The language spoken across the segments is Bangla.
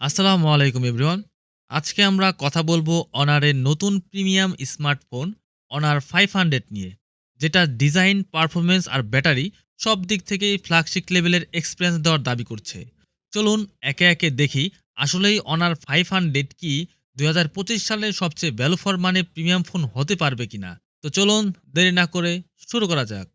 আসসালামু আলাইকুম এভরিওয়ান। আজকে আমরা কথা বলবো অনারের নতুন প্রিমিয়াম স্মার্টফোন অনার 500 নিয়ে, যেটা ডিজাইন, পারফরমেন্স আর ব্যাটারি সব দিক থেকেই ফ্ল্যাগশিপ লেভেলের এক্সপিরিয়েন্স দেওয়ার দাবি করছে। চলুন একে একে দেখি আসলেই অনার 500 কি 2025 সালের সবচেয়ে value for money premium phone হতে পারবে কিনা। তো চলুন দেরি না করে শুরু করা যাক।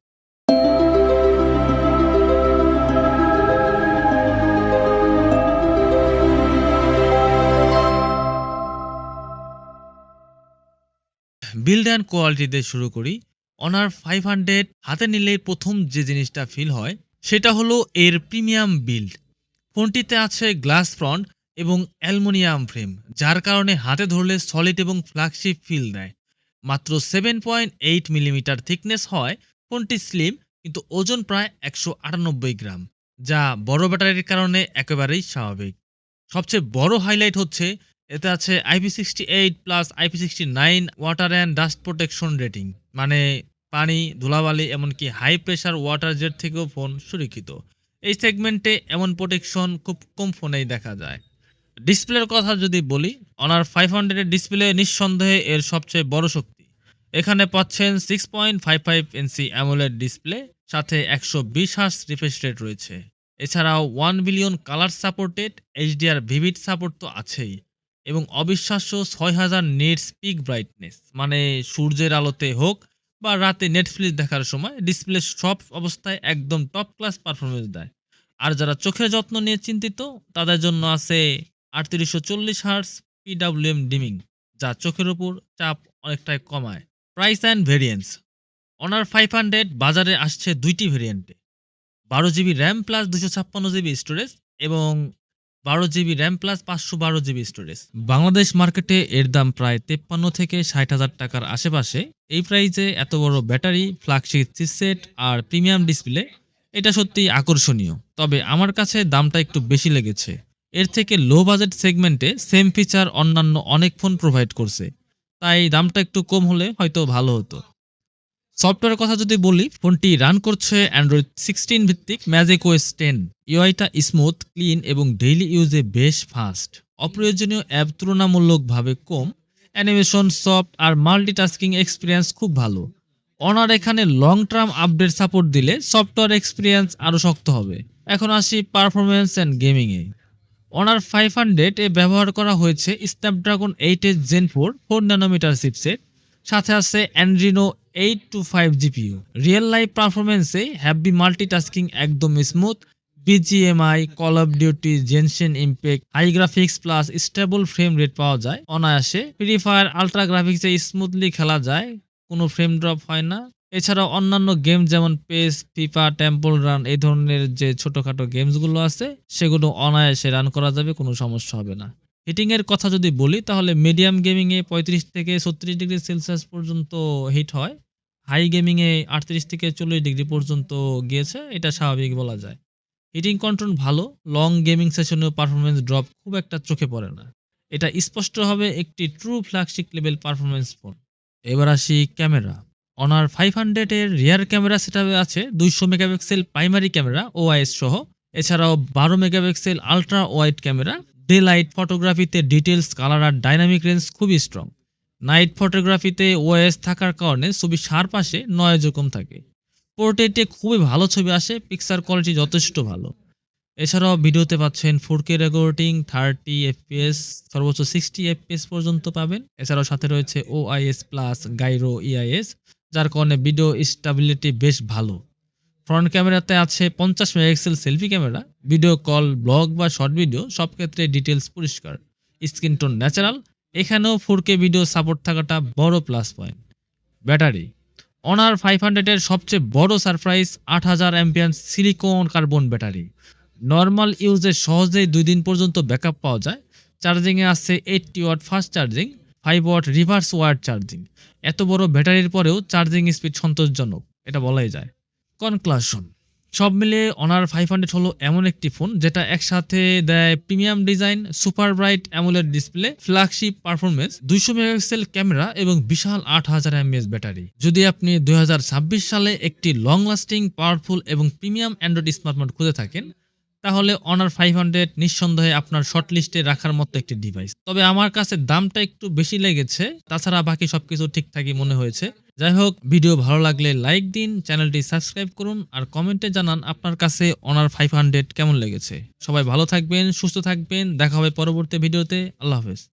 বিল্ড অ্যান্ড কোয়ালিটি দিয়ে শুরু করি। অনার 500 হাতে নিলেই প্রথম যে জিনিসটা ফিল হয় সেটা হলো এর প্রিমিয়াম বিল্ড। ফোনটিতে আছে গ্লাস ফ্রন্ট এবং অ্যালুমিনিয়াম ফ্রেম, যার কারণে হাতে ধরলে সলিড এবং ফ্ল্যাগশিপ ফিল দেয়। মাত্র 7.8 মিলিমিটার থিকনেস হয় ফোনটি স্লিম, কিন্তু ওজন প্রায় 198 গ্রাম, যা বড় ব্যাটারির কারণে একেবারেই স্বাভাবিক। সবচেয়ে বড় হাইলাইট হচ্ছে এতে আছে IP68 plus IP69 water and dust protection rating, মানে পানি, ধুলাবালি এমনকি হাই প্রেশার ওয়াটার জেট থেকেও ফোন সুরক্ষিত। এই সেগমেন্টে এমন প্রোটেকশন খুব কম ফোনেই দেখা যায়। ডিসপ্লের কথা যদি বলি, অনার 500 এর ডিসপ্লে নিঃসন্দেহে এর সবচেয়ে বড় শক্তি। এখানে পাচ্ছেন 6.55 ইঞ্চি অ্যামোলেড ডিসপ্লে, সাথে 120 হার্জ রিফ্রেশ রেট রয়েছে। এছাড়াও 1 billion colour supported HDR vivid support তো আছেই, এবং অবিশ্বাস্য 6000 নিটস পিক ব্রাইটনেস, মানে সূর্যের আলোতে হোক বা রাতে নেটফ্লিক্স দেখার সময় ডিসপ্লে সব অবস্থায় একদম টপ ক্লাস পারফরমেন্স দেয়। আর যারা চোখের যত্ন নিয়ে চিন্তিত, তাদের জন্য আছে 3840 হার্স PWM ডিমিং, যা চোখের উপর চাপ অনেকটাই কমায়। Price and variance. অনার 500 বাজারে আসছে দুইটি ভেরিয়েন্টে: 12 GB RAM plus 256 GB storage এবং 12 GB RAM plus 512 GB storage. Bangladesh মার্কেটে এর দাম প্রায় 53 থেকে 60 হাজার টাকার আশেপাশে। এই প্রাইসে এত বড় ব্যাটারি, ফ্ল্যাগশিপ চিপসেট আর প্রিমিয়াম ডিসপ্লে, এটা সত্যিই আকর্ষণীয়। তবে আমার কাছে দামটা একটু বেশি লেগেছে। এর থেকে লো বাজেট সেগমেন্টে সেম ফিচার অন্যান্য অনেক ফোন প্রোভাইড করছে, তাই দামটা একটু কম হলে হয়তো ভালো হতো। সফটওয়্যারের কথা যদি বলি, ফোনটি রান করছে অ্যান্ড্রয়েড 16 ভিত্তিক ম্যাজিক ওএস 10। ইউআইটা স্মুথ, ক্লিন এবং ডেইলি ইউজে বেশ ফাস্ট। অপ্রয়োজনীয় অ্যাপ তুলনামূলকভাবে কম। অ্যানিমেশন সফট আর মাল্টিটাস্কিং এক্সপিরিয়েন্স খুব ভালো। অনার এখানে লং টার্ম আপডেট সাপোর্ট দিলে সফটওয়্যার এক্সপিরিয়েন্স আরও শক্ত হবে। এখন আসি পারফরমেন্স অ্যান্ড গেমিংয়ে। অনার 500 এ ব্যবহার করা হয়েছে স্ন্যাপড্রাগন 8 জেন 4 4 ন্যানোমিটার চিপসেট, সাথে আছে অ্যান্ড্রিনো 825 জিপিইউ। রিয়েল লাইফ পারফরমেন্সে হ্যাভি মাল্টিটাস্কিং একদম smooth. BGMI, call of duty, Genshin Impact, high graphics plus stable frame rate পাওয়া যায় অনায়াসে। ফ্রি ফায়ার আল্ট্রা গ্রাফিক্সে স্মুথলি খেলা যায়, কোনো ফ্রেম ড্রপ হয় না। এছাড়াও অন্যান্য গেম যেমন পেস, ফিফা, টেম্পল রান, এই ধরনের যে ছোটখাটো গেমসগুলো আছে সেগুলো অনায়াসে রান করা যাবে, কোনো সমস্যা হবে না। হিটিং এর কথা যদি বলি, তাহলে মিডিয়াম গেমিং এ 35 থেকে 36 ডিগ্রি সেলসিয়াস পর্যন্ত হিট হয়। হাই গেমিং এ 38 থেকে 40 ডিগ্রি পর্যন্ত গিয়েছে, এটা স্বাভাবিক বলা যায়। হিটিং কন্ট্রোল ভালো, লং গেমিং সেশনেও পারফরমেন্স ড্রপ খুব একটা চোখে পড়ে না। এটা স্পষ্টভাবে একটি true flagship level performance phone. এবার আসি ক্যামেরা। অনার 500 এর রিয়ার ক্যামেরা সেটআপে আছে 200 মেগাপিক্সেল প্রাইমারি ক্যামেরা ওআইএস সহ। এছাড়াও 12 megapixel ultra wide camera. Day light ফটোগ্রাফিতে ডিটেলস, কালার আর ডাইনামিক রেঞ্জ খুবই স্ট্রং। নাইট ফটোগ্রাফিতে ওআইএস থাকার কারণে ছবি শার্প আসে, নয়েজও কম থাকে। পোর্ট্রেটে খুবই ভালো ছবি আসে, পিকচার কোয়ালিটি যথেষ্ট ভালো। এছাড়াও ভিডিওতে পাচ্ছেন 4K রেকর্ডিং, 30 এফপিএস, সর্বোচ্চ 60 এফপিএস পর্যন্ত পাবেন। এছাড়াও সাথে রয়েছে ওআইএস প্লাস গাইরো ইআইএস, যার কারণে ভিডিও স্টেবিলিটি বেশ ভালো। ফ্রন্ট ক্যামেরাতে আছে 50 megapixel selfie camera. Video call, blog বা শর্ট ভিডিও সব ক্ষেত্রে ডিটেলস পরিষ্কার। Screen tone natural. এখানেও 4K ভিডিও সাপোর্ট থাকাটা বড় প্লাস পয়েন্ট। ব্যাটারি। অনার 500 এর সবচেয়ে বড় surprise 8000 ampere silicon carbon battery. Normal ইউজে সহজেই 2 দিন পর্যন্ত ব্যাকআপ পাওয়া যায়। চার্জিংয়ে আছে 80 watt fast charging, 5 watt reverse wired charging. এত বড় ব্যাটারির পরেও চার্জিং স্পিড সন্তোষজনক, এটা বলাই যায়। কনক্লাশন। সব মিলিয়ে অনার 500 হলো এমন একটি ফোন যেটা একসাথে দেয় premium design, super bright AMOLED display, flagship performance, 200 megapixel camera এবং বিশাল 8000 এমএএইচ ব্যাটারি। যদি আপনি 2026 সালে একটি লং লাস্টিং, পাওয়ারফুল এবং প্রিমিয়াম অ্যান্ড্রয়েড স্মার্টফোন খুঁজে থাকেন, তাহলে অনার 500 নিঃসন্দেহে আপনার শর্ট লিস্টে রাখার মতো একটি ডিভাইস। তবে আমার কাছে দামটা একটু বেশি লেগেছে, তাছাড়া বাকি সবকিছু ঠিকঠাকই মনে হয়েছে। যাই হোক, ভিডিও ভালো লাগলে লাইক দিন, চ্যানেলটি সাবস্ক্রাইব করুন আর কমেন্টে জানান আপনার কাছে অনার 500 কেমন লেগেছে। সবাই ভালো থাকবেন, সুস্থ থাকবেন, দেখা হবে পরবর্তী ভিডিওতে। আল্লাহ হাফেজ।